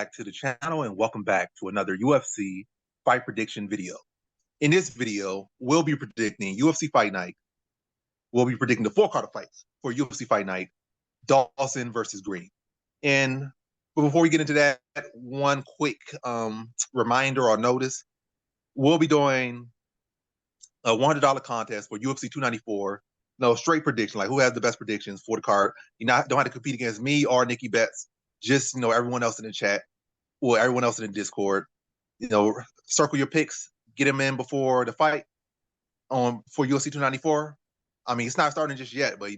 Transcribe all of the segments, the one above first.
to the channel and welcome back to another UFC fight prediction video. In this video, we'll be predicting UFC Fight Night. We'll be predicting the 4 card of fights for UFC Fight Night, Dawson versus Green. But before we get into that, one quick reminder or notice. We'll be doing a $100 contest for UFC 294. No, straight prediction, like who has the best predictions for the card. You don't have to compete against me or NickyBets. Just, everyone else in the chat or everyone else in the Discord. Circle your picks, get them in before the fight for UFC 294. I mean, it's not starting just yet, but,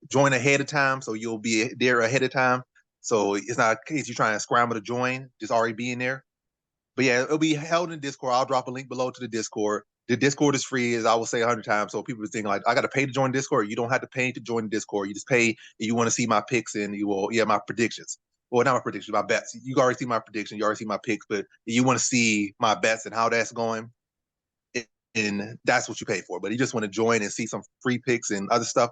join ahead of time, so you'll be there ahead of time. So it's not a case you're trying to scramble to join, just already being there. But yeah, it'll be held in Discord. I'll drop a link below to the Discord. The Discord is free, as I will say 100 times. So people are thinking like, I got to pay to join Discord. You don't have to pay to join Discord. You just pay if you want to see my picks and my predictions. Well, not my predictions, my bets. You already see my predictions. You already see my picks, but you want to see my bets and how that's going, and that's what you pay for. But you just want to join and see some free picks and other stuff.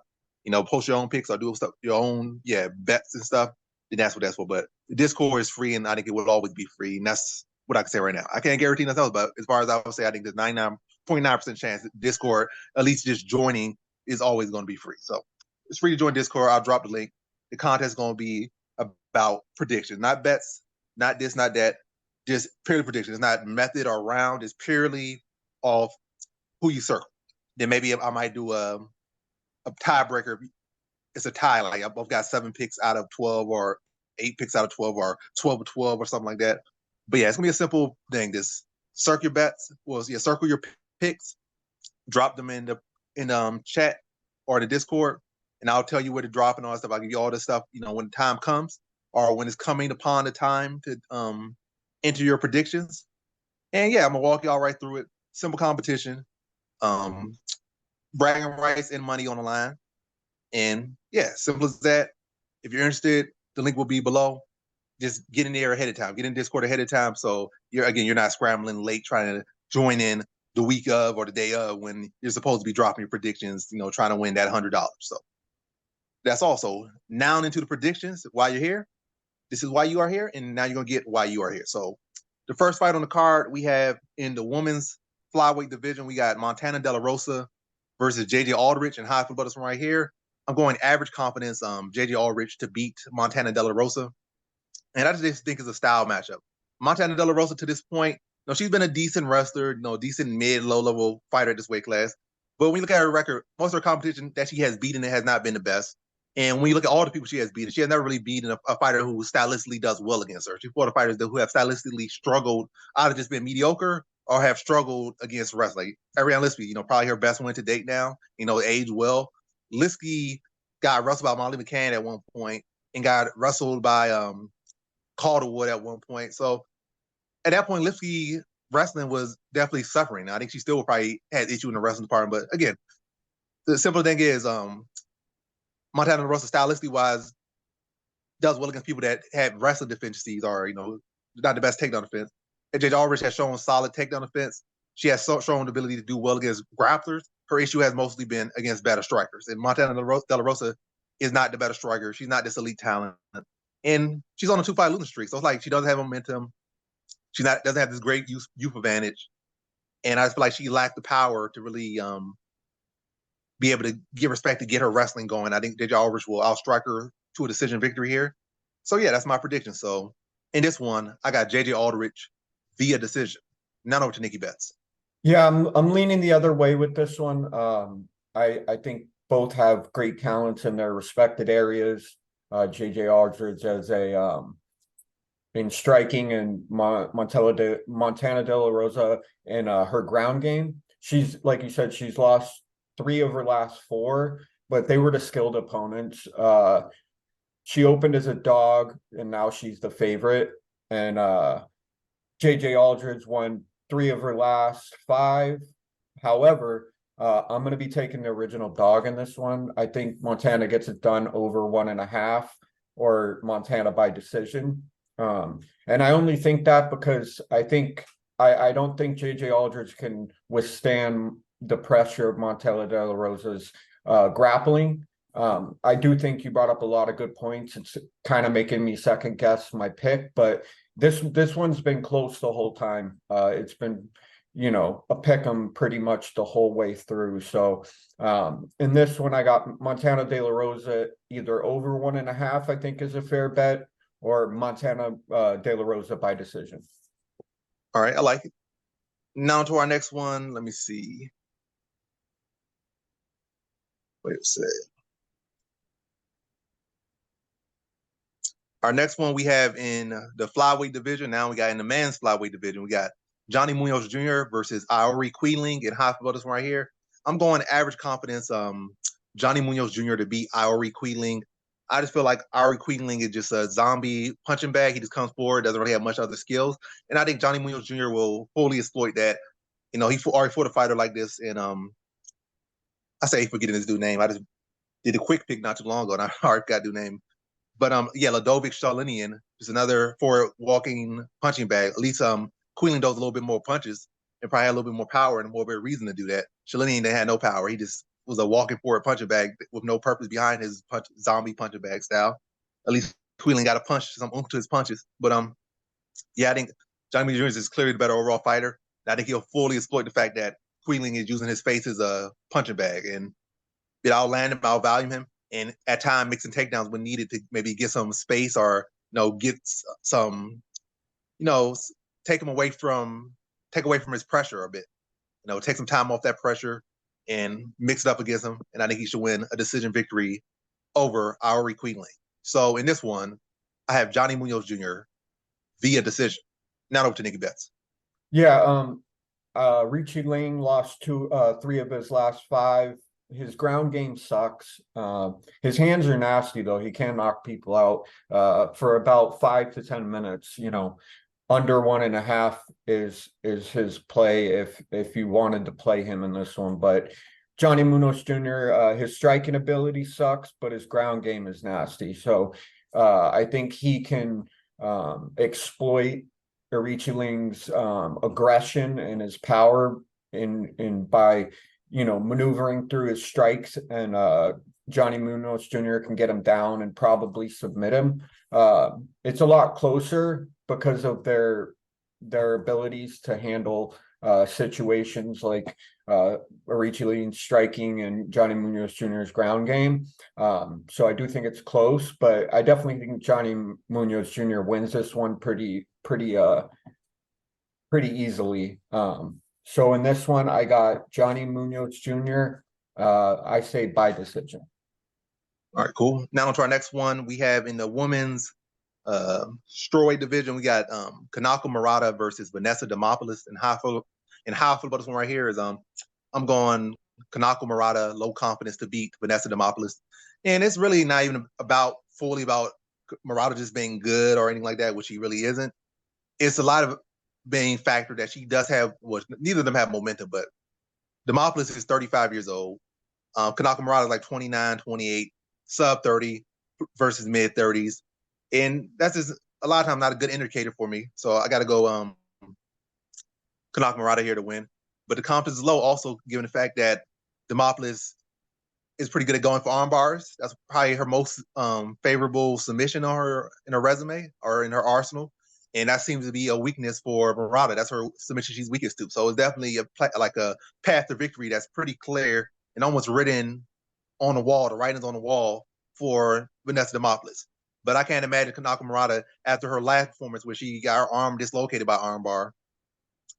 Post your own picks or do stuff, your own bets and stuff. Then that's what that's for. But the Discord is free, and I think it will always be free. And that's what I can say right now. I can't guarantee nothing else, but as far as I would say, I think there's 99.9% chance that Discord, at least just joining, is always going to be free. So it's free to join Discord. I'll drop the link. The contest is going to be about predictions, not bets, not this, not that, just purely predictions. It's not method or round. It's purely off who you circle. Then maybe I might do a tiebreaker. It's a tie. Like I both got 7 picks out of 12 or 8 picks out of 12 or 12 of 12 or something like that. But yeah, it's gonna be a simple thing. Just circle your bets. Circle your picks, drop them in the chat or the Discord, and I'll tell you where to drop and all that stuff. I'll give you all this stuff, when the time comes or when it's coming upon the time to enter your predictions. And yeah, I'm gonna walk y'all right through it. Simple competition, bragging rights and money on the line. And yeah, simple as that. If you're interested, the link will be below. Just get in there ahead of time. Get in Discord ahead of time. So you're not scrambling late trying to join in the week of or the day of when you're supposed to be dropping your predictions, trying to win that $100. So that's also now into the predictions while you're here. This is why you are here, and now you're gonna get why you are here. So the first fight on the card we have in the women's flyweight division, we got Montana De La Rosa versus JJ Aldrich, and high for butters from right here. I'm going average confidence, JJ Aldrich to beat Montana De La Rosa. And I just think it's a style matchup. Montana De La Rosa to this point, she's been a decent wrestler, decent mid, low-level fighter at this weight class. But when you look at her record, most of her competition that she has beaten, it has not been the best. And when you look at all the people she has beaten, she has never really beaten a fighter who stylistically does well against her. She's fought fighters who have stylistically struggled, either just been mediocre or have struggled against wrestling. Ariane Lipsky, probably her best win to date now, aged well. Lipsky got wrestled by Molly McCann at one point and got wrestled by Calderwood at one point. So at that point, Lipsky wrestling was definitely suffering. I think she still probably had issue in the wrestling department. But again, the simple thing is Montana De La Rosa stylistically wise does well against people that had wrestling deficiencies or, not the best takedown defense. And JJ Aldrich has shown solid takedown defense. She has shown the ability to do well against grapplers. Her issue has mostly been against better strikers. And Montana De La Rosa is not the better striker. She's not this elite talent. And she's on a 2-fight losing streak. So it's like she doesn't have momentum. She doesn't have this great youth advantage. And I just feel like she lacked the power to really be able to give respect to get her wrestling going. I think JJ Aldrich will outstrike her to a decision victory here. So yeah, that's my prediction. So in this one, I got JJ Aldrich via decision. Now over to NickyBets. Yeah, I'm leaning the other way with this one. I think both have great talents in their respected areas. JJ Aldrich as in striking, and Montana De La Rosa in her ground game. She's, like you said, she's lost 3 of her last 4, but they were the skilled opponents. She opened as a dog, and now she's the favorite. And JJ Aldrich won 3 of her last 5. However, I'm going to be taking the original dog in this one. I think Montana gets it done over 1.5, or Montana by decision. And I only think that because I don't think JJ Aldrich can withstand the pressure of Montana De La Rosa's grappling. I do think you brought up a lot of good points. It's kind of making me second guess my pick, but this one's been close the whole time. It's been, a pick 'em pretty much the whole way through. So in this one, I got Montana De La Rosa either over 1.5, I think is a fair bet, or Montana De La Rosa by decision. All right, I like it. Now to our next one. Let me see. Wait a second. Our next one we have in the flyweight division. Now we got in the men's flyweight division. We got Johnny Munoz Jr. versus Aoriqileng in high this one right here. I'm going average confidence. Johnny Munoz Jr. to beat Aoriqileng. I just feel like Aoriqileng is just a zombie punching bag. He just comes forward, doesn't really have much other skills, and I think Johnny Munoz Jr. will fully exploit that. He already fought a fighter like this, and I say forgetting his dude's name. I just did a quick pick not too long ago, and I already got dude's name. But Ladovic Shalinian is another forward walking punching bag. At least Queeling does a little bit more punches and probably had a little bit more power and more of a reason to do that. Shalinian, they had no power. He just was a walking forward punching bag with no purpose behind his zombie punching bag style. At least Queeling got a punch, some oomph to his punches. But I think Johnny Jr. is clearly the better overall fighter. And I think he'll fully exploit the fact that Queeling is using his face as a punching bag, and I'll land him, I'll value him. And at time mixing takedowns when needed to maybe get some space or get some take away from his pressure a bit, take some time off that pressure and mix it up against him. And I think he should win a decision victory over Aoriqileng. So in this one, I have Johnny Munoz Jr. via decision. Now over to Nicky Betts. Yeah, Aoriqileng lost 3 of his last 5. His ground game sucks. His hands are nasty though. He can knock people out for about 5 to 10 minutes. Under 1.5 is his play if you wanted to play him in this one. But Johnny Munoz Jr. His striking ability sucks, but his ground game is nasty. So I think he can exploit Aoriqileng's aggression and his power in by maneuvering through his strikes, and Johnny Munoz Jr. can get him down and probably submit him. It's a lot closer because of their abilities to handle situations like Aoriqileng's striking and Johnny Munoz Jr.'s ground game. So I do think it's close, but I definitely think Johnny Munoz Jr. wins this one pretty easily. So in this one, I got Johnny Munoz Jr. I say by decision. All right, cool. Now on to our next one. We have in the women's strawweight division, we got Kanako Murata versus Vanessa Demopoulos. And how I feel about this one right here is I'm going Kanako Murata, low confidence to beat Vanessa Demopoulos. And it's really not even fully about Murata just being good or anything like that, which he really isn't. It's a lot of being factor that she does have, neither of them have momentum, but Demopoulos is 35 years old. Kanako Murata is like 29, 28, sub 30 versus mid 30s. And that's just a lot of times not a good indicator for me. So I got to go Kanako Murata here to win. But the confidence is low also given the fact that Demopoulos is pretty good at going for arm bars. That's probably her most favorable submission in her resume or in her arsenal. And that seems to be a weakness for Murata. That's her submission she's weakest to. So it's definitely a path to victory that's pretty clear and almost written on the wall. The writing's on the wall for Vanessa Demopoulos. But I can't imagine Kanako Murata, after her last performance where she got her arm dislocated by armbar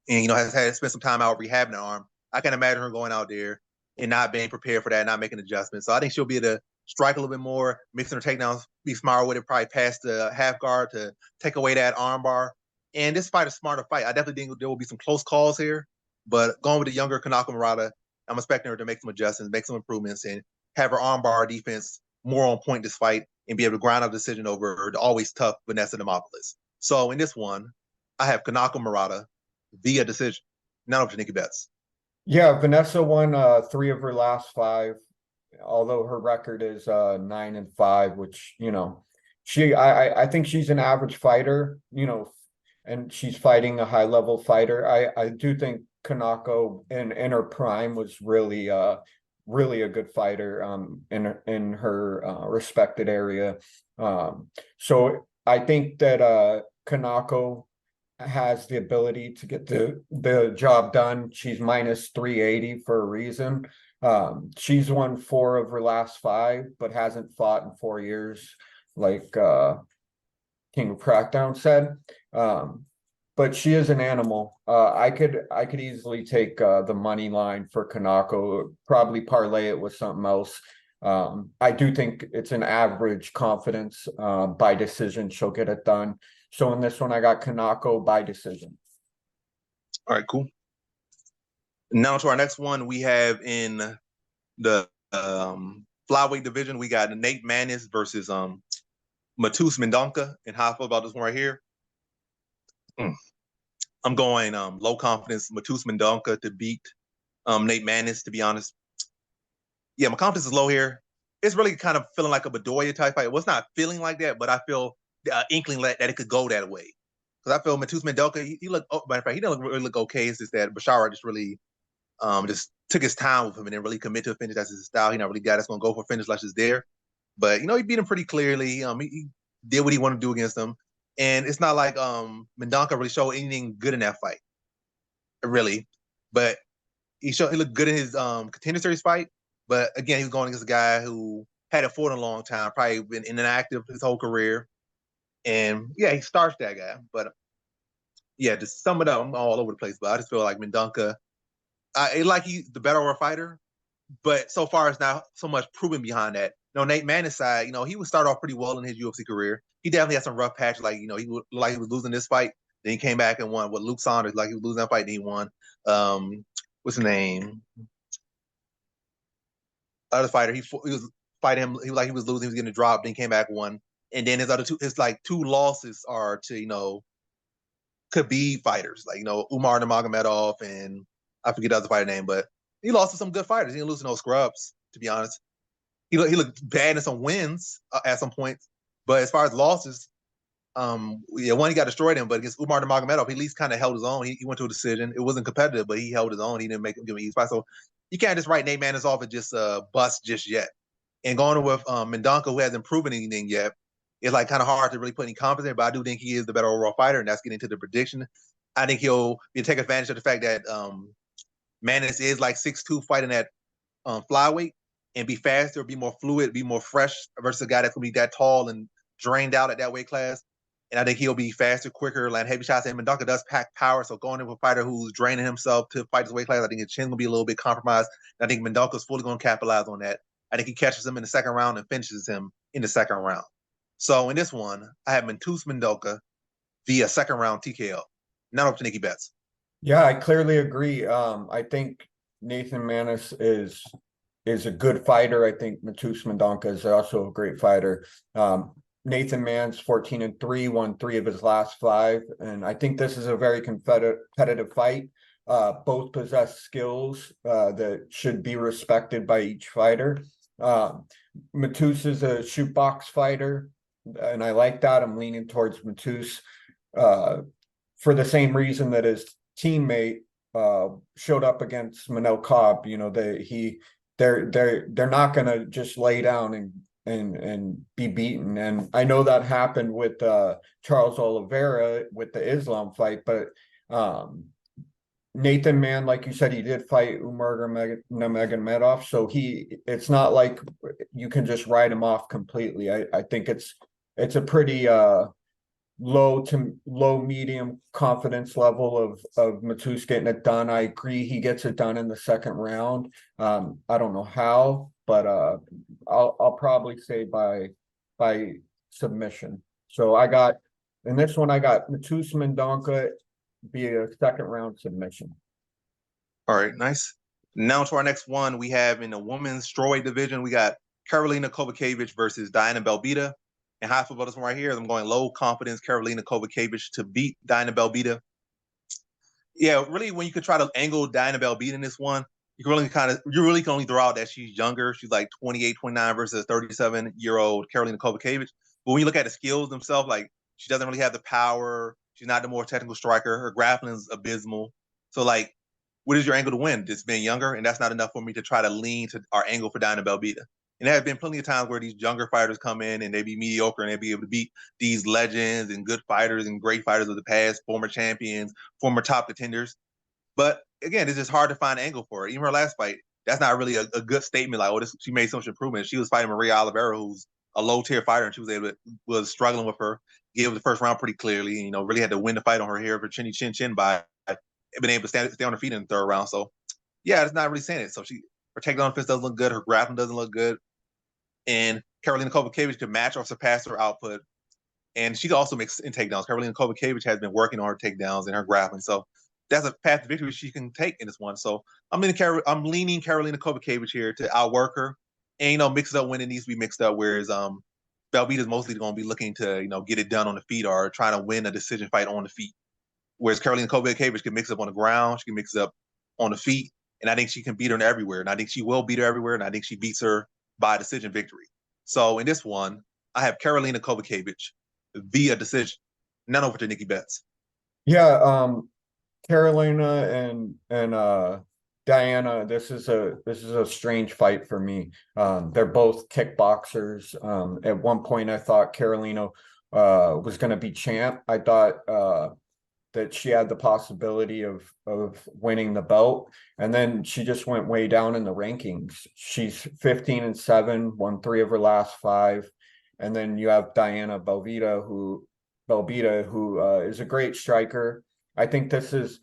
and, has had to spend some time out rehabbing the arm, I can't imagine her going out there and not being prepared for that, not making adjustments. So I think she'll be able to strike a little bit more, mixing her takedowns, be smarter with it, probably pass the half guard to take away that armbar. And this fight is a smarter fight. I definitely think there will be some close calls here, but going with the younger Kanako Murata, I'm expecting her to make some adjustments, make some improvements, and have her armbar defense more on point this fight and be able to grind out a decision over the always tough Vanessa Demopoulos. So in this one, I have Kanako Murata via decision. Now over to Nicky Betts. Yeah, Vanessa won 3 of her last 5. Although her record is 9-5, which I think she's an average fighter, and she's fighting a high level fighter. I do think Kanako in her prime was really really a good fighter in her respected area. So I think that Kanako has the ability to get the job done. She's minus 380 for a reason. She's won 4 of her last 5, but hasn't fought in 4 years, like King of Crackdown said. But she is an animal. I could easily take the money line for Kanako, probably parlay it with something else. I do think it's an average confidence by decision. She'll get it done. So in this one, I got Kanako by decision. All right, cool. Now to our next one, we have in the flyweight division, we got Nate Maness versus Matus Mendoca. And how I feel about this one right here. I'm going low confidence Matus Mendoca to beat Nate Maness, to be honest. Yeah, my confidence is low here. It's really kind of feeling like a Bedoya type fight. Well, it's not feeling like that, but I feel inkling that it could go that way. Because I feel Matus Mendoca, he looked, matter of fact, he didn't really look okay. It's just that Bashara just really just took his time with him and didn't really commit to a finish. That's his style. He not really a guy that's going to go for a finish like he's there. But, he beat him pretty clearly. He did what he wanted to do against him. And it's not like Mendoca really showed anything good in that fight, really. But he looked good in his Contender Series fight. But again, he was going against a guy who hadn't fought in a long time, probably been inactive his whole career. And yeah, he starched that guy. But yeah, to sum it up, I'm all over the place. But I just feel like Mendoca, he's the better fighter. But so far, it's not so much proven behind that. Nate Maness side, he would start off pretty well in his UFC career. He definitely had some rough patches, like, he looked like he was losing this fight. Then he came back and won with Luke Saunders, like he was losing that fight, then he won. What's his name? Other fighter, he was fighting him, he was losing, he was getting a drop, then he came back, won. And then his other his like 2 losses are to, Khabib fighters, like, Umar Nurmagomedov and I forget the other fighter name, but he lost to some good fighters. He didn't lose to no scrubs, to be honest. He looked bad in some wins at some points, but as far as losses, one, he got destroyed him, but against Umar Nurmagomedov, he at least kind of held his own. He went to a decision. It wasn't competitive, but he held his own. He didn't make him give an easy fight. So you can't just write Nate Maness off and just bust just yet. And going with Mendoca, who hasn't proven anything yet, it's like kind of hard to really put any confidence in, but I do think he is the better overall fighter, and that's getting to the prediction. I think he'll take advantage of the fact that Maness is like 6'2", fighting at flyweight, and be faster, be more fluid, be more fresh versus a guy that's going to be that tall and drained out at that weight class. And I think he'll be faster, quicker, land heavy shots. And Mendoca does pack power, so going into a fighter who's draining himself to fight his weight class, I think his chin will be a little bit compromised. And I think Mendoca's fully going to capitalize on that. I think he catches him in the second round and finishes him in the second round. So in this one, I have Matus Mendoca via second round TKO. Now up to Nicky Betts. Yeah, I clearly agree. I think Nathan Maness is a good fighter. I think Matus Mendoca is also a great fighter. Nathan Maness 14-3, won 3 of his last 5, and I think this is a very competitive fight. Both possess skills that should be respected by each fighter. Matus is a shoot box fighter, and I like that. I'm leaning towards Matus for the same reason that his teammate showed up against Manel Cobb. They're not going to just lay down and be beaten. And I know that happened with Charles Oliveira with the Islam fight, but Nathan Mann, like you said, he did fight Umar Nurmagomedov, so it's not like you can just write him off completely. I think it's a pretty low medium confidence level of Matus getting it done. I agree he gets it done in the second round. I don't know how, but I'll probably say by submission. So in this one I got Matus Mendoca via second round submission. All right, nice. Now to our next one, we have in the women's strawweight division, we got Karolina Kowalkiewicz versus Diana Belbita. And how I feel about this one right here is I'm going low confidence Karolina Kowalkiewicz to beat Diana Belbita. Yeah, really, when you could try to angle Diana Belbita in this one, you really can only throw out that she's younger. She's like 28, 29 versus 37-year-old Karolina Kowalkiewicz. But when you look at the skills themselves, like she doesn't really have the power. She's not the more technical striker. Her grappling is abysmal. So like what is your angle to win? Just being younger, and that's not enough for me to try to lean to our angle for Diana Belbita. And there have been plenty of times where these younger fighters come in and they be mediocre and they be able to beat these legends and good fighters and great fighters of the past, former champions, former top contenders. But again, it's just hard to find an angle for it. Even her last fight, that's not really a good statement. Like, oh, she made so much improvement. She was fighting Maria Oliveira, who's a low tier fighter, and she was struggling with her. Gave the first round pretty clearly. You know, really had to win the fight on her hair for chinny chin by being able to stay on her feet in the third round. So yeah, it's not really saying it. So her takedown defense doesn't look good. Her grappling doesn't look good. And Karolina Kowalkiewicz could match or surpass her output. And she also makes in takedowns. Karolina Kowalkiewicz has been working on her takedowns and her grappling. So that's a path to victory she can take in this one. So I'm leaning Karolina Kowalkiewicz here to outwork her. And, you know, mix it up when it needs to be mixed up. Whereas Belbita is mostly going to be looking to, you know, get it done on the feet or trying to win a decision fight on the feet. Whereas Karolina Kowalkiewicz can mix up on the ground. She can mix up on the feet. And I think she can beat her everywhere. And I think she will beat her everywhere. And I think she beats her by decision victory. So in this one, I have Karolina Kowalkiewicz via decision. None over to TNickyBets. Yeah, Carolina and Diana, this is a strange fight for me. They're both kickboxers. At one point I thought Carolina was going to be champ. I thought that she had the possibility of winning the belt, and then she just went way down in the rankings. She's 15-7, won 3 of her last 5. And then you have Diana Belbita, who is a great striker. I think this is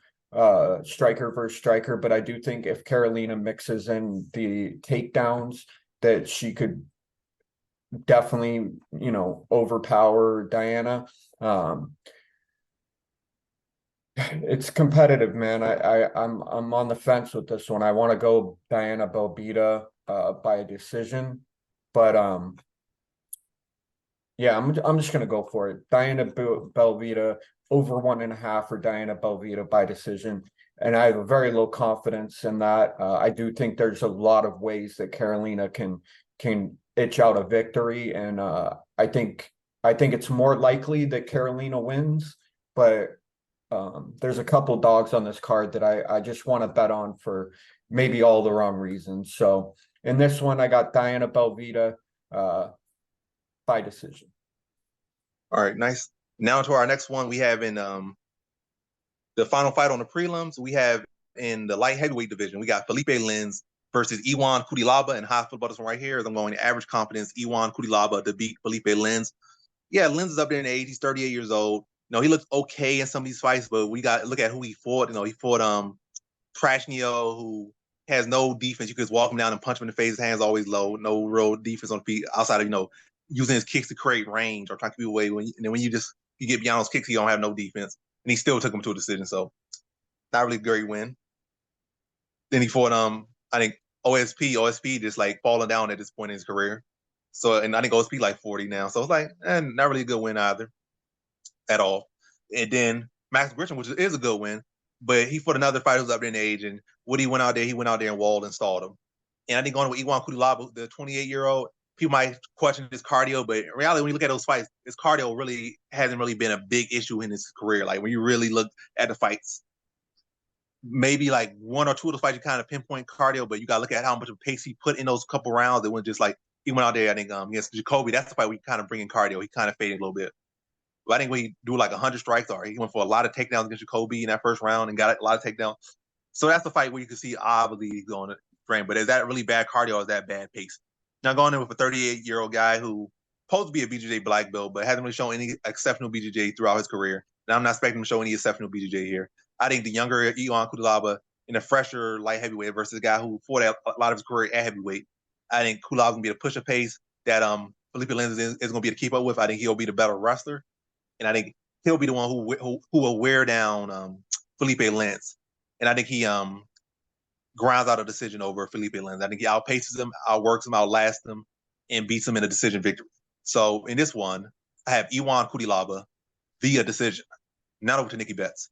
striker versus striker, but I do think if Carolina mixes in the takedowns, that she could definitely, you know, overpower Diana. It's competitive, man. I'm on the fence with this one. I want to go Diana Belbita by a decision, but yeah, I'm just gonna go for it. Diana Belbita over 1.5 for Diana Belbita by decision, and I have a very low confidence in that. I do think there's a lot of ways that Carolina can itch out a victory, and I think it's more likely that Carolina wins, but there's a couple dogs on this card that I just want to bet on for maybe all the wrong reasons. So in this one, I got Diana Belbita by decision. All right, nice. Now to our next one, we have in the final fight on the prelims. We have in the light heavyweight division, we got Felipe Lins versus Iwan Cutelaba. And how I feel about this one right here is I'm going to average confidence Iwan Cutelaba to beat Felipe Lins. Yeah, Lins is up there in age. He's 38 years old. You know, he looks okay in some of these fights, but we got to look at who he fought. You know, he fought Trashnio, who has no defense. You could just walk him down and punch him in the face. His hands always low. No real defense on the feet outside of, you know, using his kicks to create range or trying to keep away. And then when you get beyond those kicks, he don't have no defense. And he still took him to a decision. So not really a great win. Then he fought I think OSP just like falling down at this point in his career. So, and I think OSP like 40 now. So it's like, not really a good win either at all. And then Max Grisham, which is a good win, but he fought another fighter who's up there in age. And what he went out there and walled and stalled him. And I think going with Iwan Cutelaba, the 28-year-old, people might question his cardio, but in reality, when you look at those fights, his cardio really hasn't really been a big issue in his career. Like when you really look at the fights, maybe like 1 or 2 of those fights you kind of pinpoint cardio, but you got to look at how much of pace he put in those couple rounds. It was just like he went out there, I think, against Jacoby. That's the fight we kind of bring in cardio. He kind of faded a little bit. But I think when he do like 100 strikes, or he went for a lot of takedowns against Jacoby in that first round and got a lot of takedowns. So that's the fight where you can see obviously going to frame. But is that really bad cardio or is that bad pace? Now going in with a 38-year-old guy who supposed to be a BJJ black belt, but hasn't really shown any exceptional BJJ throughout his career. Now I'm not expecting him to show any exceptional BJJ here. I think the younger Iwan Cutelaba in a fresher light heavyweight versus a guy who fought a lot of his career at heavyweight, I think Kutelaba's gonna be able to push a pace that Felipe Lins is gonna be able to keep up with. I think he'll be the better wrestler, and I think he'll be the one who will wear down Felipe Lins, and I think he grounds out a decision over Felipe Lins. I think he outpaces him, outworks him, outlasts him, and beats him in a decision victory. So in this one, I have Iwan Cutelaba via decision. Not over to TNickyBets.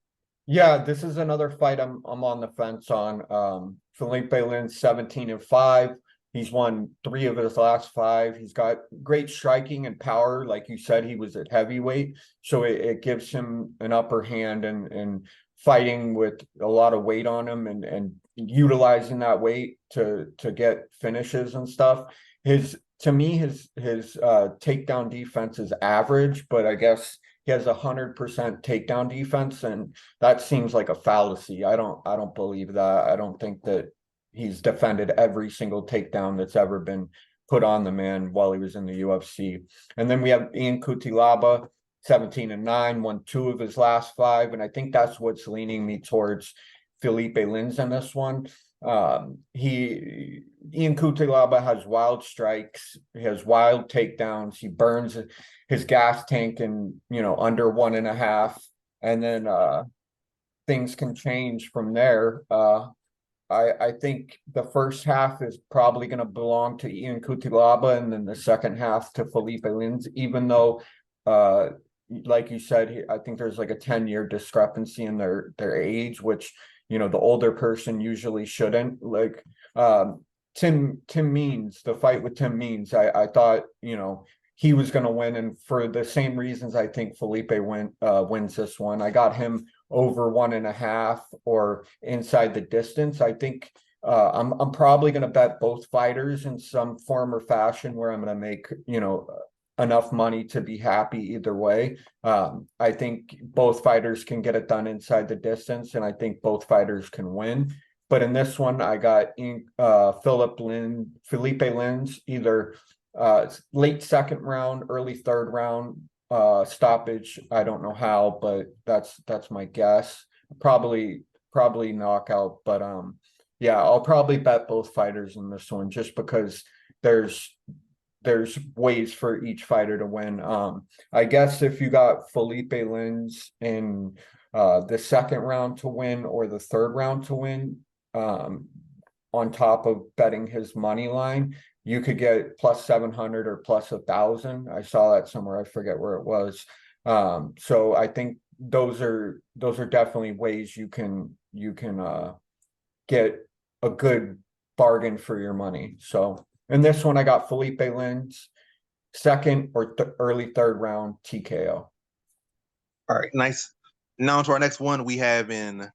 Yeah, this is another fight I'm on the fence on. Felipe Lins 17-5. He's won 3 of his last 5. He's got great striking and power. Like you said, he was at heavyweight. So it gives him an upper hand in fighting with a lot of weight on him and utilizing that weight to get finishes and stuff. To me, his takedown defense is average, but I guess he has 100% takedown defense, and that seems like a fallacy. I don't believe that. I don't think that he's defended every single takedown that's ever been put on the man while he was in the UFC. And then we have Ian Cutelaba, 17-9, won 2 of his last 5, and I think that's what's leaning me towards Felipe Lins in this one. Ian Cutelaba has wild strikes, he has wild takedowns, he burns his gas tank in under 1.5, and then things can change from there. I think the first half is probably going to belong to Ian Cutelaba, and then the second half to Felipe Lins, even though like you said, I think there's like a 10-year discrepancy in their age, which the older person usually shouldn't. Like Tim Means, the fight with Tim Means, I thought he was going to win, and for the same reasons I think Felipe wins this one. I got him over 1.5 or inside the distance. I think I'm probably going to bet both fighters in some form or fashion, where I'm going to make enough money to be happy either way. I think both fighters can get it done inside the distance, and I think both fighters can win. But in this one, I got Felipe Lins, either late second round, early third round, stoppage. I don't know how, but that's my guess. Probably knockout, but yeah, I'll probably bet both fighters in this one, just because there's ways for each fighter to win. I guess if you got Felipe Lins in the second round to win or the third round to win, on top of betting his money line, you could get plus 700 or plus 1,000. I saw that somewhere. I forget where it was. So I think those are definitely ways you can get a good bargain for your money. So in this one, I got Felipe Lins, second or early third round TKO. All right, nice. Now to our next one, we have in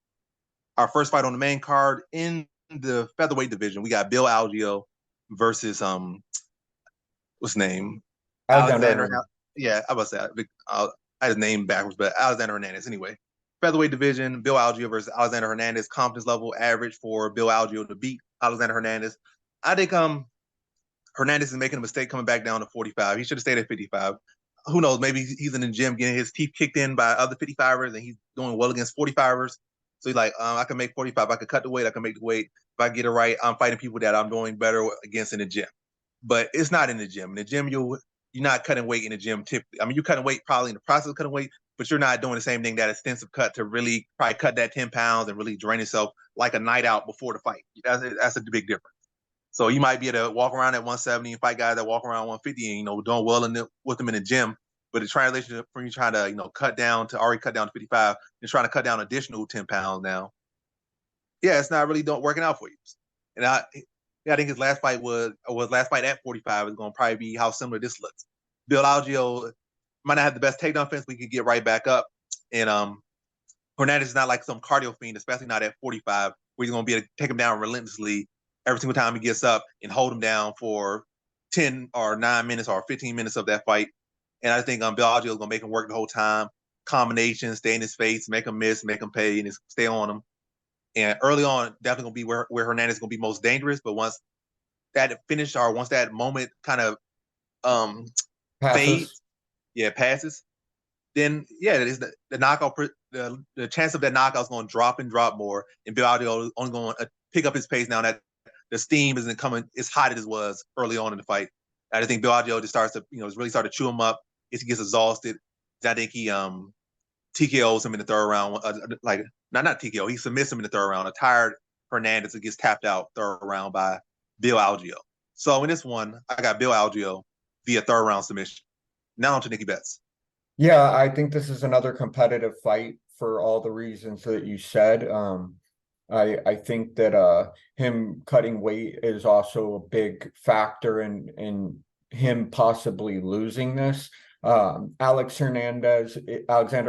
our first fight on the main card in the featherweight division. We got Bill Algeo versus what's his name? Alexander. Yeah, I was about to say I had his name backwards, but Alexander Hernandez. Anyway, featherweight division, Bill Algeo versus Alexander Hernandez. Confidence level average for Bill Algeo to beat Alexander Hernandez. I think Hernandez is making a mistake coming back down to 45. He should have stayed at 55. Who knows? Maybe he's in the gym getting his teeth kicked in by other 55ers, and he's doing well against 45ers. So he's like, I can make 45. I can cut the weight. I can make the weight. If I get it right, I'm fighting people that I'm doing better against in the gym. But it's not in the gym. In the gym, you're not cutting weight in the gym typically. I mean, you're cutting weight probably in the process of cutting weight, but you're not doing the same thing, that extensive cut to really probably cut that 10 pounds and really drain yourself like a night out before the fight. That's a big difference. So you might be able to walk around at 170 and fight guys that walk around 150 and, doing well with them in the gym. But the translation from you trying to, cut down to 55 and trying to cut down additional 10 pounds now. Yeah, it's not really working out for you. And I think his last fight was last fight at 45 is going to probably be how similar this looks. Bill Algeo might not have the best takedown defense, but he could get right back up. And Hernandez is not like some cardio fiend, especially not at 45, where he's going to be able to take him down relentlessly every single time he gets up and hold him down for 10 or 9 minutes or 15 minutes of that fight. And I think Bill Algeo is going to make him work the whole time. Combinations, stay in his face, make him miss, make him pay, and stay on him. And early on, definitely going to be where Hernandez is going to be most dangerous. But once that finish or once that moment kind of fades, passes, then the knockout, the chance of that knockout is going to drop more. And Bill Algeo is only going to pick up his pace now that the steam isn't coming as hot as it was early on in the fight. I think Bill Algeo just starts to, really start to chew him up. If he gets exhausted, I think he TKOs him in the third round. Not TKO. He submits him in the third round. A tired Hernandez that gets tapped out third round by Bill Algeo. So in this one, I got Bill Algeo via third round submission. Now on to Nicky Betts. Yeah, I think this is another competitive fight for all the reasons that you said. I think that him cutting weight is also a big factor in him possibly losing this. Alexander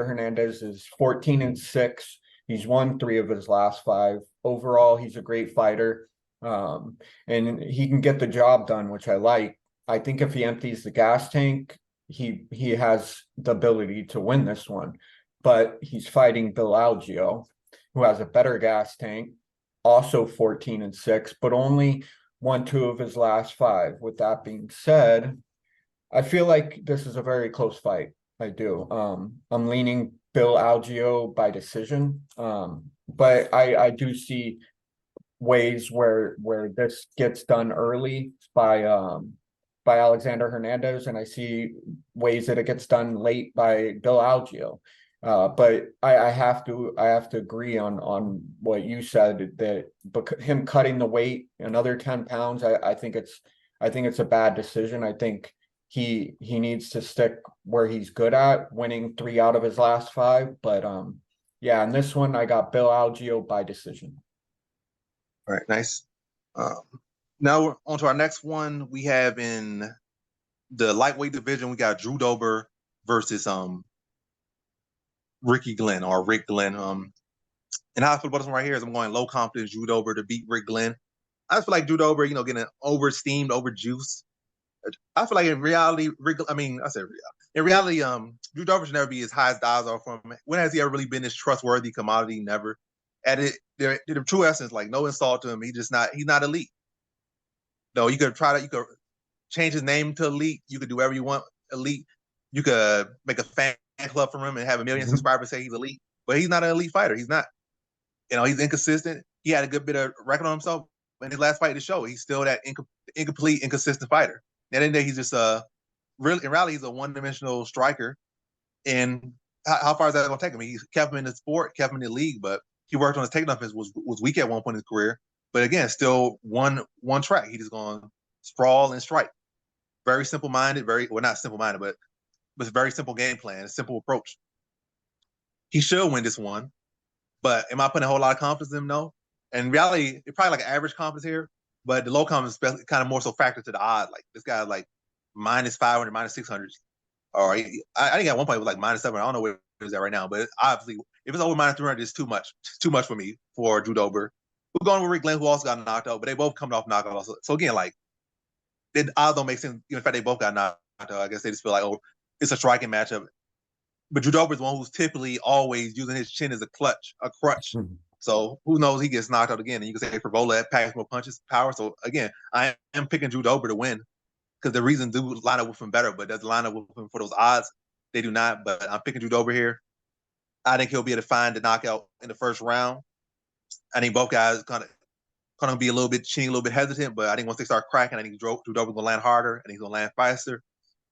Hernandez is 14-6 He's won 3 of his last 5. Overall, he's a great fighter. And he can get the job done, which I like. I think if he empties the gas tank, he has the ability to win this one. But he's fighting Bill Algeo, who has a better gas tank, also 14-6, but only won 2 of his last 5. With that being said, I feel like this is a very close fight. I do. I'm leaning Bill Algeo by decision. But I do see ways where this gets done early by Alexander Hernandez, and I see ways that it gets done late by Bill Algeo. But I have to agree on what you said, that him cutting the weight another 10 pounds, I think it's a bad decision. I think he needs to stick where he's good at, winning 3 out of his last 5. But yeah, in this one I got Bill Algeo by decision. All right, nice. Now we're on to our next one. We have in the lightweight division, we got Drew Dober versus Ricky Glenn or Rick Glenn. And how I feel about this one right here is I'm going low confidence Drew Dober to beat Rick Glenn. I just feel like Drew Dober, getting oversteamed, overjuiced. I feel like in reality, in reality, Drew Dober should never be as high as the odds are for him. When has he ever really been this trustworthy commodity? Never. At it, the true essence, like no insult to him, he's not elite. No, you could change his name to elite. You could do whatever you want, elite. You could make a fan club from him and have 1 million subscribers say he's elite, but he's not an elite fighter. He's not. He's inconsistent. He had a good bit of record on himself in his last fight to show he's still that incomplete, inconsistent fighter. At the end of the day, he's just really in reality, he's a one-dimensional striker. And how far is that going to take him? He kept him in the sport, kept him in the league, but he worked on his takedown defense, was weak at one point in his career. But again, still one track. He just going to sprawl and strike. Very simple-minded, not simple-minded, but it's a very simple game plan, a simple approach. He should win this one, but am I putting a whole lot of confidence in him? No. And in reality, it's probably like an average confidence here, but the low confidence is kind of more so factor to the odd. Like this guy like -500, -600. All right. I think at one point it was like -700. I don't know where it is at right now, but obviously if it's over -300, it's too much. Too much for me for Drew Dober. We're going with Rick Glenn, who also got knocked out, but they both coming off knockout also. So again, like the odds don't make sense. In fact, they both got knocked out. I guess they just feel like, oh, it's a striking matchup. But Drew Dober is the one who's typically always using his chin as a crutch. Mm-hmm. So who knows, he gets knocked out again. And you can say Favola packs more punches, power. So again, I am picking Drew Dober to win because the reason do line up with him better, but does line up with him for those odds? They do not. But I'm picking Drew Dober here. I think he'll be able to find the knockout in the first round. I think both guys kind of be a little bit chinny, a little bit hesitant, but I think once they start cracking, I think Drew Dober's gonna land harder and he's gonna land faster.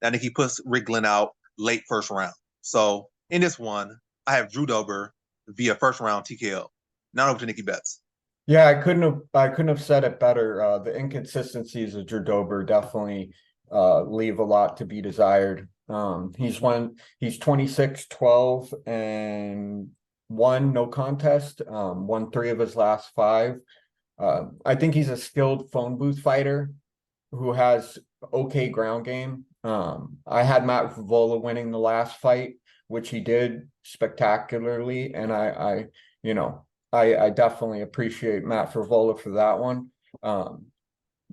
I think he puts Rick Glenn out late first round. So in this one, I have Drew Dober via first round TKO. Now over to Nicky Betts. Yeah, I couldn't have said it better. The inconsistencies of Drew Dober definitely leave a lot to be desired. He's 26, 12, and 1 no contest. Won 3 of his last 5. I think he's a skilled phone booth fighter who has okay ground game. I had Matt Favola winning the last fight, which he did spectacularly, and I definitely appreciate Matt Favola for that one.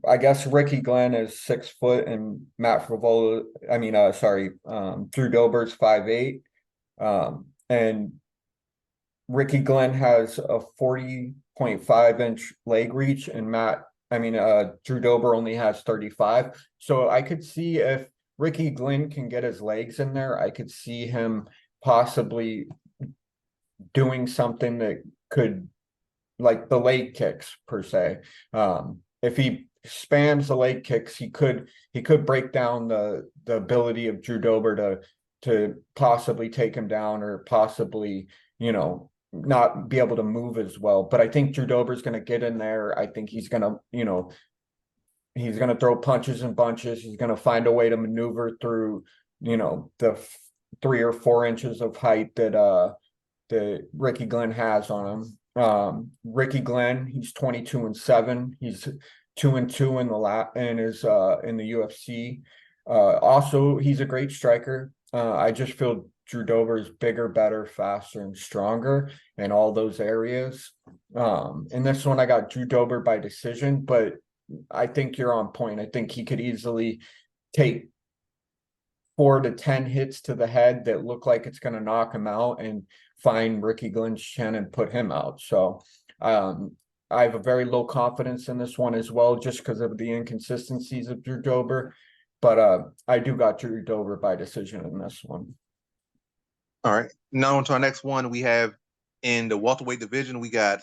I guess Ricky Glenn is 6 foot and Matt Favola, Drew Dober's 5'8". And Ricky Glenn has a 40.5-inch leg reach, and Drew Dober only has 35. So I could see if Ricky Glenn can get his legs in there, I could see him possibly doing something that could, like the leg kicks per se. If he spams the leg kicks, he could break down the ability of Drew Dober to possibly take him down, or possibly, not be able to move as well. But I think Drew Dober's going to get in there. I think he's going to, he's going to throw punches and bunches. He's going to find a way to maneuver through, the 3 or 4 inches of height that Ricky Glenn has on him. Ricky Glenn, he's 22-7. He's 2-2 in the UFC. Also, he's a great striker. I just feel Drew Dober is bigger, better, faster, and stronger in all those areas. In this one, I got Drew Dober by decision, but I think you're on point. I think he could easily take 4 to 10 hits to the head that look like it's going to knock him out and find Aoriqileng's chin and put him out. So I have a very low confidence in this one as well, just because of the inconsistencies of Drew Dober. But I do got Drew Dober by decision in this one. All right. Now on to our next one. We have in the welterweight division, we got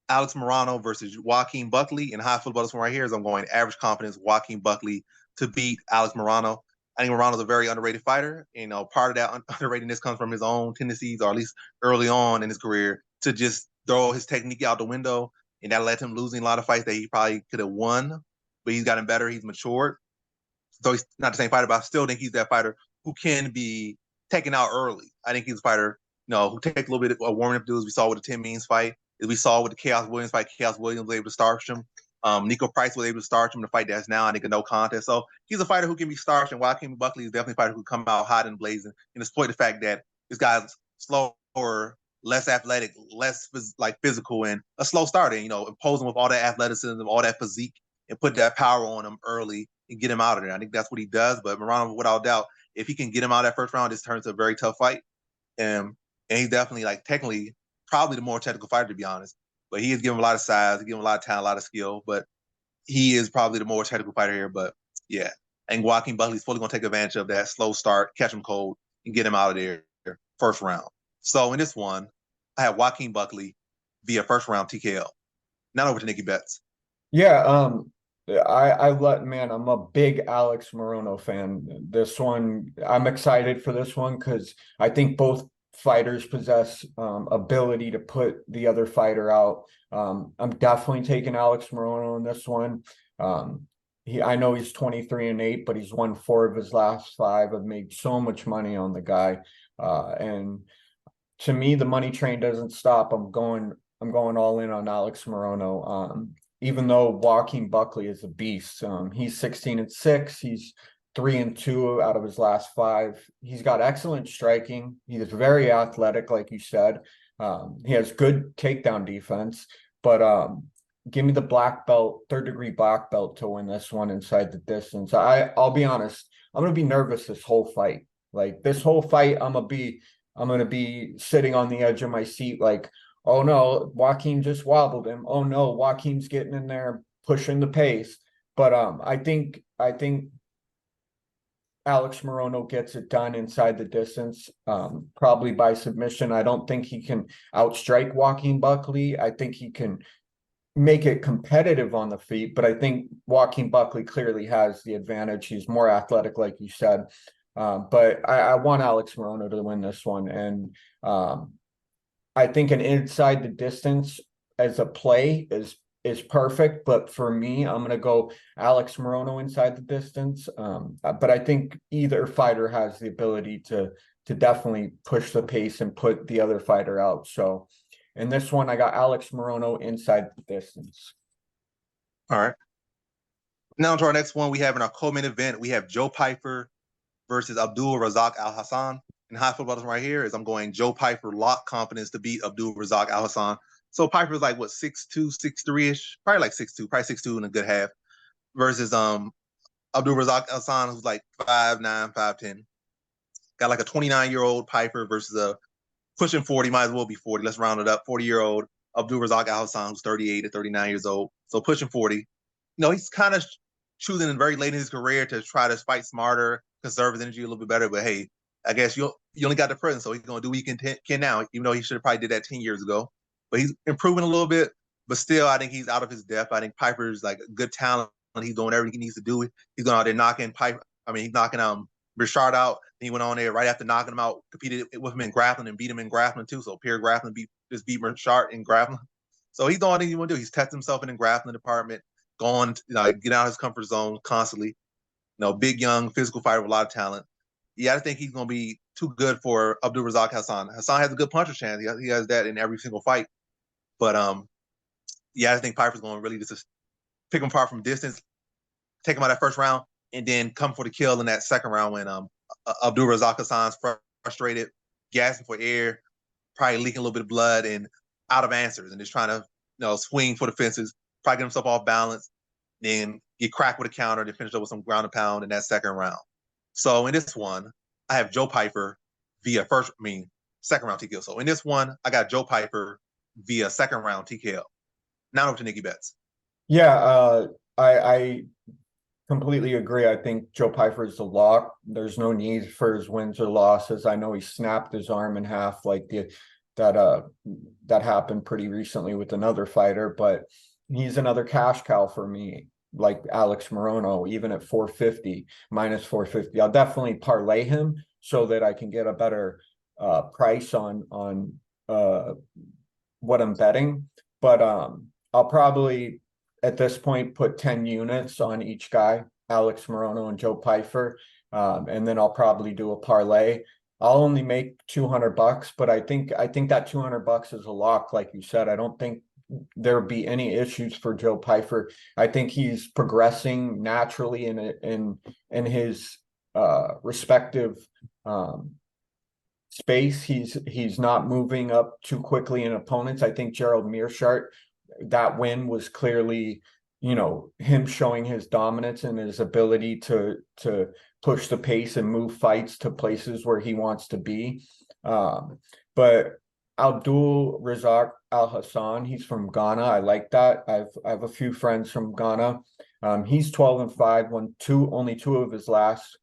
Alex Morono versus Joaquin Buckley. And how I feel about this one right here is I'm going average confidence, Joaquin Buckley to beat Alex Morono. I think Morono's a very underrated fighter. You know, part of that underratedness comes from his own tendencies, or at least early on in his career, to just throw his technique out the window. And that led to him losing a lot of fights that he probably could have won. But he's gotten better. He's matured. So he's not the same fighter, but I still think he's that fighter who can be taken out early. I think he's a fighter, who takes a little bit of warming up to do, as we saw with the Tim Means fight, as we saw with the Chaos Williams fight. Chaos Williams was able to starch him. Nico Price was able to starch him in the fight that's now, I think, a no contest. So he's a fighter who can be starched, and Joaquin Buckley is definitely a fighter who can come out hot and blazing. And exploit the fact that this guy's slower, less athletic, less physical, and a slow starter. Impose him with all that athleticism, all that physique, and put that power on him early and get him out of there. I think that's what he does. But Morono, without doubt, if he can get him out that first round, this turns a very tough fight. And he's definitely, technically, probably the more technical fighter, to be honest. But he is giving a lot of size, he's giving a lot of talent, a lot of skill. But he is probably the more technical fighter here. But yeah, and Joaquin Buckley's fully going to take advantage of that slow start, catch him cold, and get him out of there first round. So in this one, I have Joaquin Buckley via first round TKO. Now over to Nicky Betts. Yeah, I'm a big Alex Morono fan. This one, I'm excited for this one because I think both fighters possess ability to put the other fighter out. I'm definitely taking Alex Morono in this one. I know he's 23-8, but he's won 4 of his last 5. I've made so much money on the guy, and to me, the money train doesn't stop. I'm going all in on Alex Morono. Even though Joaquin Buckley is a beast, he's 16-6. He's 3-2 out of his last 5. He's got excellent striking. He is very athletic, like you said. He has good takedown defense. But give me the black belt, 3rd-degree black belt to win this one inside the distance. I'll be honest. I'm gonna be nervous this whole fight. Like this whole fight, I'm gonna be sitting on the edge of my seat, like, oh no, Joaquin just wobbled him. Oh no, Joaquin's getting in there, pushing the pace. But I think Alex Morono gets it done inside the distance, probably by submission. I don't think he can outstrike Joaquin Buckley. I think he can make it competitive on the feet, but I think Joaquin Buckley clearly has the advantage. He's more athletic, like you said. But I want Alex Morono to win this one. And I think an inside the distance as a play is perfect, but for me, I'm gonna go Alex Morono inside the distance. But I think either fighter has the ability to definitely push the pace and put the other fighter out. So in this one, I got Alex Morono inside the distance. All right. Now to our next one, we have in our co-main event, we have Joe Pyfer versus Abdul Razak Alhassan. And how I feel about this right here is I'm going Joe Pyfer lock confidence to beat Abdul Razak Alhassan. So Pyfer is 6'2", 6'3-ish, probably 6'2", probably 6'2" in a good half, versus Abdul Razak Alhassan, who's 5'9", 5'10". Got a 29-year-old Pyfer versus a pushing 40, might as well be 40. Let's round it up. 40-year-old Abdul Razak Alhassan, who's 38 to 39 years old. So pushing 40. He's kind of choosing very late in his career to try to fight smarter, conserve his energy a little bit better. But hey, I guess you only got the present, so he's going to do what he can now, even though he should have probably did that 10 years ago. But he's improving a little bit, but still, I think he's out of his depth. I think Pyfer's a good talent. He's doing everything he needs to do. He's going out there knocking he's knocking Richard out. He went on there right after knocking him out, competed with him in grappling and beat him in grappling too. So pure grappling beat Richard in grappling. So he's doing what he want to do. He's testing himself in the grappling department, going get out of his comfort zone constantly. Big, young, physical fighter with a lot of talent. Yeah, I think he's going to be too good for Abdul Razak Hassan. Hassan has a good puncher chance. He has that in every single fight. But yeah, I think Pyfer's going to really just pick him apart from distance, take him out that first round, and then come for the kill in that second round when Abdul Razak Hassan's frustrated gasping for air, probably leaking a little bit of blood and out of answers, and just trying to swing for the fences, probably get himself off balance, then get cracked with a counter to finish up with some ground and pound in that second round. So in this one, I have Joe Pyfer via second round TKO. So in this one, I got Joe Pyfer via second round TKO. Now over to Nicky Betts. Yeah, I completely agree. I think Joe Pyfer is the lock. There's no need for his wins or losses. I know he snapped his arm in half like that happened pretty recently with another fighter, but he's another cash cow for me, like Alex Morono, even at 450, minus 450. I'll definitely parlay him so that I can get a better price on what I'm betting. But I'll probably at this point put 10 units on each guy, Alex Morono and Joe Pyfer. And then I'll probably do a parlay. I'll only make $200, but I think that $200 is a lock, like you said. I don't think there'll be any issues for Joe Pyfer. I think he's progressing naturally in his respective space. He's not moving up too quickly in opponents. I think Gerald Meerschaert, that win was clearly, him showing his dominance and his ability to push the pace and move fights to places where he wants to be. But Abdul Razak Alhassan, he's from Ghana. I like that. I have a few friends from Ghana. He's 12-5, won only two of his last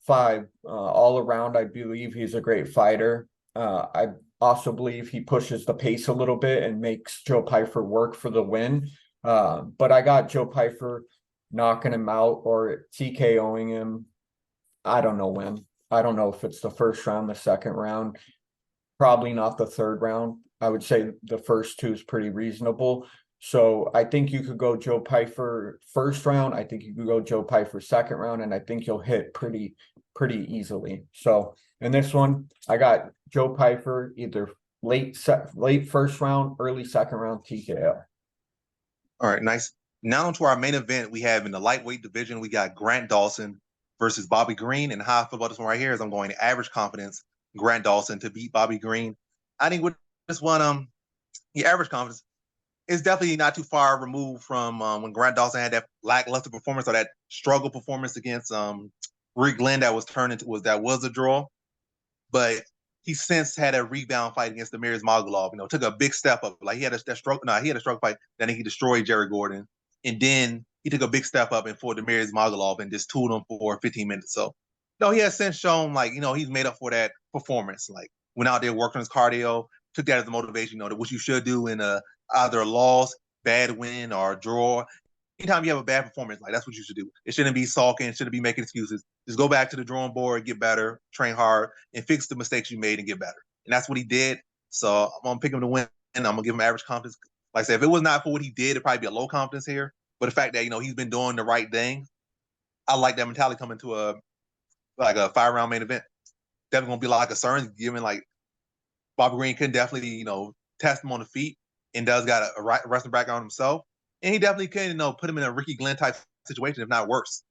five. All around, I believe he's a great fighter. I also believe he pushes the pace a little bit and makes Joe Pyfer work for the win. But I got Joe Pyfer knocking him out or TKOing him. I don't know when. I don't know if it's the first round, the second round. Probably not the third round. I would say the first two is pretty reasonable. So I think you could go Joe Pyfer first round. I think you could go Joe Pyfer second round, and I think you'll hit pretty easily. So in this one, I got Joe Pyfer either late first round, early second round TKO. All right, nice. Now onto our main event. We have in the lightweight division, we got Grant Dawson versus Bobby Green. And how I feel about this one right here is I'm going to average confidence Grant Dawson to beat Bobby Green. I think with this one, average confidence is definitely not too far removed from when Grant Dawson had that lackluster performance or that struggle performance against Aoriqileng that was a draw. But he since had a rebound fight against Demir Magulov. Took a big step up. Like he had a struggle fight. Then he destroyed Jerry Gordon, and then he took a big step up and fought Demir Magulov and just tooled him for 15 minutes. So, he has since shown he's made up for that performance. Like went out there, worked on his cardio, took that as a motivation. What you should do in either a loss, bad win, or a draw. Anytime you have a bad performance, that's what you should do. It shouldn't be sulking, shouldn't be making excuses. Just go back to the drawing board, get better, train hard, and fix the mistakes you made and get better. And that's what he did. So I'm going to pick him to win, and I'm going to give him average confidence. Like I said, if it was not for what he did, it'd probably be a low confidence here. But the fact that, he's been doing the right thing, I like that mentality coming to a 5-round main event. Definitely going to be a lot of concerns, given Bobby Green can definitely, test him on the feet and does got a wrestling background himself. And he definitely can, put him in a Aoriqileng type situation, if not worse.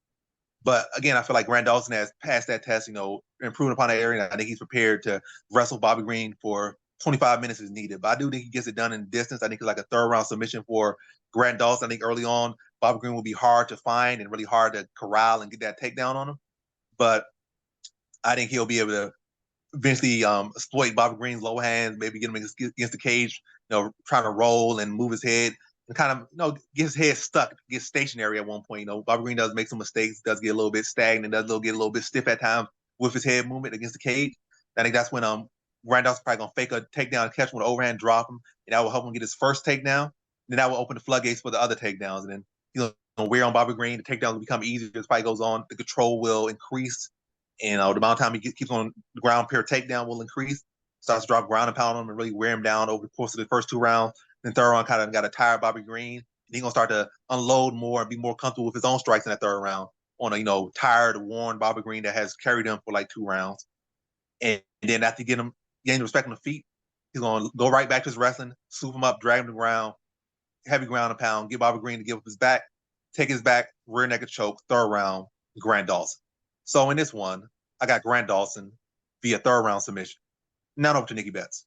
But again, I feel like Grant Dawson has passed that test, improving upon that area. And I think he's prepared to wrestle Bobby Green for 25 minutes as needed. But I do think he gets it done in distance. I think it's like a third round submission for Grant Dawson. I think early on, Bobby Green will be hard to find and really hard to corral and get that takedown on him. But I think he'll be able to eventually exploit Bobby Green's low hands, maybe get him against the cage, trying to roll and move his head. And kind of, get his head stuck, get stationary at one point. Bobby Green does make some mistakes, does get a little bit stagnant, get a little bit stiff at times with his head movement against the cage. I think that's when Grant Dawson's probably going to fake a takedown, catch him with an overhand, drop him, and that will help him get his first takedown. Then that will open the floodgates for the other takedowns. And then he's going to wear on Bobby Green. The takedowns will become easier as the fight goes on. The control will increase. And the amount of time he keeps on the ground, pure takedown will increase. Starts to drop ground and pound on him and really wear him down over the course of the first two rounds. Then third round kind of got to tire Bobby Green. And he's going to start to unload more and be more comfortable with his own strikes in that third round on a, tired, worn Bobby Green that has carried him for 2 rounds. And then after getting the respect on the feet, he's going to go right back to his wrestling, swoop him up, drag him to the ground, heavy ground and pound, get Bobby Green to give up his back, take his back, rear naked choke, third round, Grant Dawson. So in this one, I got Grant Dawson via third round submission. Now over to Nicky Betts.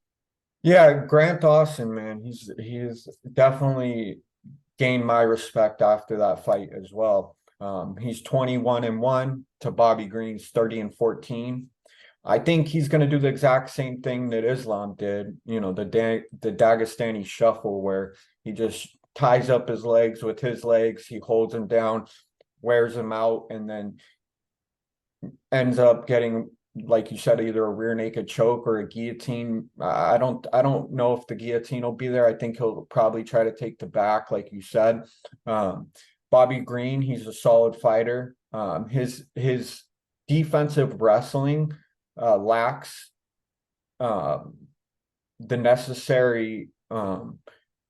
Yeah, Grant Dawson, man, he's definitely gained my respect after that fight as well. He's 21-1 to Bobby Green's 30-14. I think he's going to do the exact same thing that Islam did, you know, the Dagestani shuffle, where he just ties up his legs with his legs, he holds him down, wears him out, and then ends up getting, like you said, either a rear naked choke or a guillotine. I don't know if the guillotine will be there. I think he'll probably try to take the back, like you said. Bobby Green, he's a solid fighter. His defensive wrestling lacks the necessary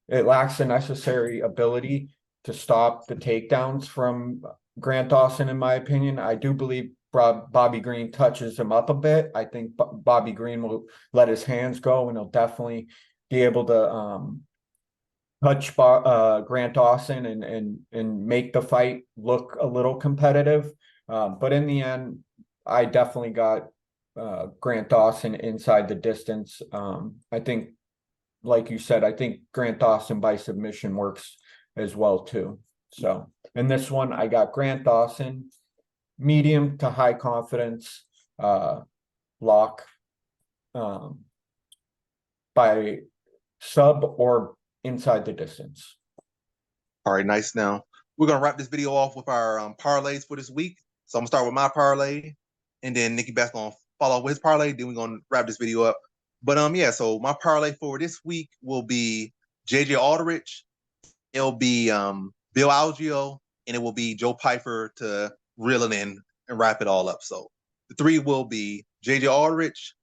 it lacks the necessary ability to stop the takedowns from Grant Dawson, in my opinion. I do believe Bobby Green touches him up a bit. I think Bobby Green will let his hands go, and he'll definitely be able to touch Grant Dawson and make the fight look a little competitive. But in the end, I definitely got Grant Dawson inside the distance. I think, like you said, I think Grant Dawson by submission works as well too. So in this one, I got Grant Dawson, medium to high confidence lock by sub or inside the distance. All right, nice. Now we're gonna wrap this video off with our parlays for this week. So I'm gonna start with my parlay, and then Nicky Betts gonna follow up with his parlay. Then we're gonna wrap this video up. But yeah, so my parlay for this week will be JJ Aldrich, it'll be Bill Algeo, and it will be Joe Pyfer to reel it in and wrap it all up. So the three will be JJ Aldrich,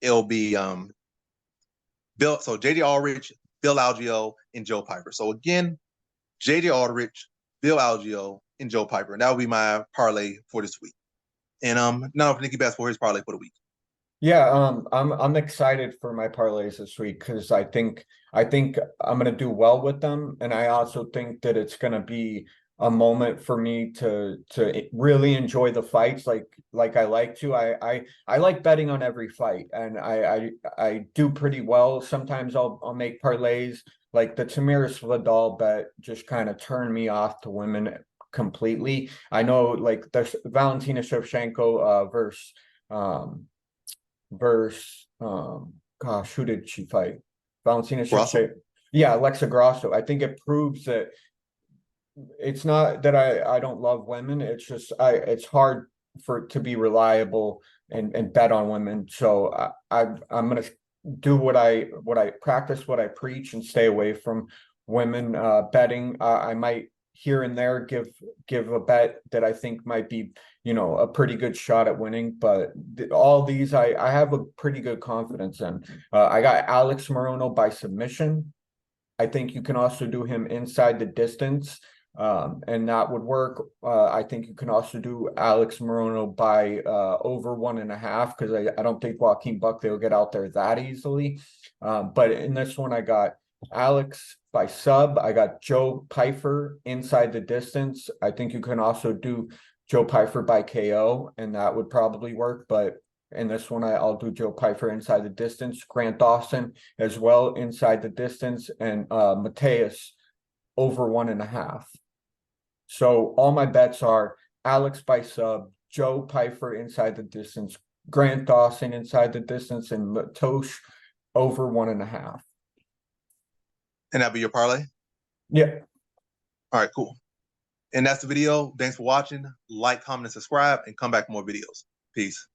it'll be JJ Aldrich, Bill Algeo, and Joe Pyfer. So again, JJ Aldrich, Bill Algeo, and Joe Pyfer. And that will be my parlay for this week. And now for Nicky Betts for his parlay for the week. Yeah, I'm excited for my parlays this week because I think I'm gonna do well with them, and I also think that it's gonna be a moment for me to really enjoy the fights like I like to. I like betting on every fight, and I do pretty well. Sometimes I'll make parlays, like the Tamiris Vidal bet just kind of turned me off to women completely. I know, like the Valentina Shevchenko versus gosh, who did she fight? Valentina Shevchenko. Yeah, Alexa Grasso. I think it proves that it's not that I don't love women. It's just it's hard for it to be reliable and bet on women. So I'm gonna do what I practice, what I preach, and stay away from women betting. I might here and there give a bet that I think might be, you know, a pretty good shot at winning, but all these I have a pretty good confidence in. I got Alex Morono by submission. I think you can also do him inside the distance, and that would work. I think you can also do Alex Morono by over 1.5, because I don't think Joaquin Buckley will get out there that easily. But in this one, I got Alex by sub. I got Joe Pyfer inside the distance. I think you can also do Joe Pyfer by KO, and that would probably work. But in this one, I'll do Joe Pyfer inside the distance, Grant Dawson as well inside the distance, and Mateus over 1.5. So all my bets are Alex by sub, Joe Pyfer inside the distance, Grant Dawson inside the distance, and Matosh over 1.5. And that'll be your parlay? Yeah. All right, cool. And that's the video. Thanks for watching. Like, comment, and subscribe, and come back for more videos. Peace.